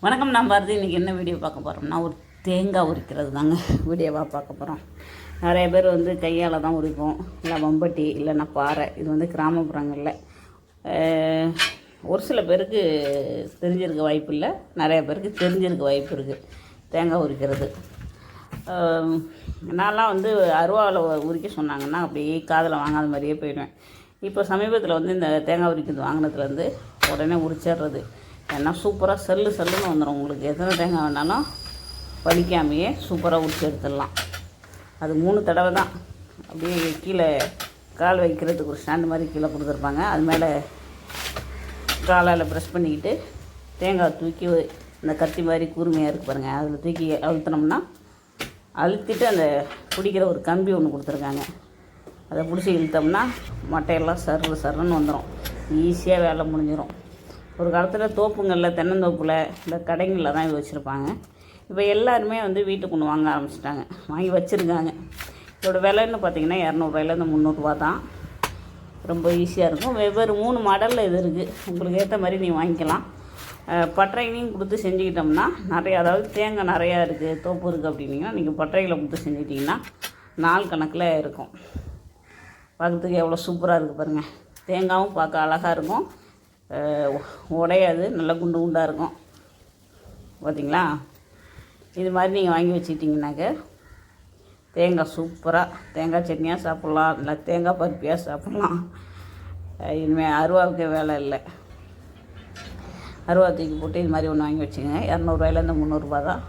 வணக்கம். நான் பாரதி. இன்றைக்கி என்ன வீடியோ பார்க்க போகிறோம்னா, ஒரு தேங்காய் உரிக்கிறது தாங்க வீடியோவாக பார்க்க போகிறோம். நிறைய பேர் கையால் தான் உரிப்போம், இல்லை வம்பட்டி, இல்லைன்னா பாறை. இது கிராமப்புறங்களில் ஒரு சில பேருக்கு தெரிஞ்சிருக்க வாய்ப்பு இல்லை, நிறைய பேருக்கு தெரிஞ்சிருக்க வாய்ப்பு இருக்குது தேங்காய் உரிக்கிறது. நான்லாம் அருவாவில் உரிக்க சொன்னாங்கன்னா அப்படியே காதில் வாங்காத மாதிரியே போயிடுவேன். இப்போ சமீபத்தில் இந்த தேங்காய் உரிக்கிறது வாங்கினதுலேருந்து உடனே உரிச்சிடுறது. ஏன்னா சூப்பராக செல்லுன்னு வந்துடும். உங்களுக்கு எத்தனை தேங்காய் வேணாலும் வலிக்காமையே சூப்பராக உரிச்சு எடுத்துடலாம். அது 3 தடவை தான். அப்படியே கீழே கால் வைக்கிறதுக்கு ஒரு ஸ்டாண்டு மாதிரி கீழே கொடுத்துருப்பாங்க. அது மேலே காலால் ப்ரெஸ் பண்ணிக்கிட்டு தேங்காய் தூக்கி அந்த கத்தி மாதிரி கூர்மையாக இருக்குது பாருங்கள், அதில் தூக்கி அழுத்தினோம்னா அழுத்திட்டு அந்த பிடிக்கிற ஒரு கம்பி ஒன்று கொடுத்துருக்காங்க. அதை பிடிச்சி இழுத்தோம்னா மட்டையெல்லாம் சர்றன்னு வந்துடும். ஈஸியாக வேலை முடிஞ்சிடும். ஒரு காலத்தில் தோப்புங்களில், தென்னந்தோப்பில், இந்த கடைங்களில் தான் இது வச்சுருப்பாங்க. இப்போ எல்லாருமே வீட்டுக்கு ஒன்று வாங்க ஆரம்பிச்சிட்டாங்க, வாங்கி வச்சுருக்காங்க. இதோட விலைன்னு பார்த்திங்கன்னா 200 300 தான். ரொம்ப ஈஸியாக இருக்கும். வெவ்வேறு 3 மாடலில் இது இருக்குது. உங்களுக்கு ஏற்ற மாதிரி நீங்கள் வாங்கிக்கலாம். பட்டறைகளையும் கொடுத்து செஞ்சுக்கிட்டோம்னா நிறையா, அதாவது தேங்காய் நிறையா இருக்குது, தோப்பு இருக்குது அப்படின்னிங்கன்னா நீங்கள் பட்டறைகளை கொடுத்து செஞ்சுக்கிட்டிங்கன்னா நாள் கணக்கில் இருக்கும். பார்க்குறதுக்கு எவ்வளோ சூப்பராக இருக்குது பாருங்கள். தேங்காயும் பார்க்க அழகாக இருக்கும், உடையாது, நல்லா குண்டாக இருக்கும். பார்த்திங்களா? இது மாதிரி நீங்கள் வாங்கி வச்சுக்கிட்டிங்கனாக்க தேங்காய் சூப்பராக தேங்காய் சட்னியாக சாப்பிட்லாம், இல்லை தேங்காய் பருப்பியாக சாப்பிட்லாம். இனிமேல் அருவாவுக்கு வேலை இல்லை. அருவா தூக்கி போட்டு இது மாதிரி ஒன்று வாங்கி வச்சுக்கோங்க. 200 300 தான்.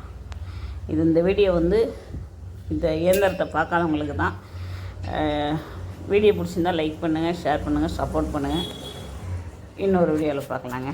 இந்த வீடியோ இந்த இயந்திரத்தை பார்க்காதவங்களுக்கு தான். வீடியோ பிடிச்சிருந்தால் லைக் பண்ணுங்கள், ஷேர் பண்ணுங்கள், சப்போர்ட் பண்ணுங்கள். இன்னொரு வீடியோவில் பார்க்கலாங்க.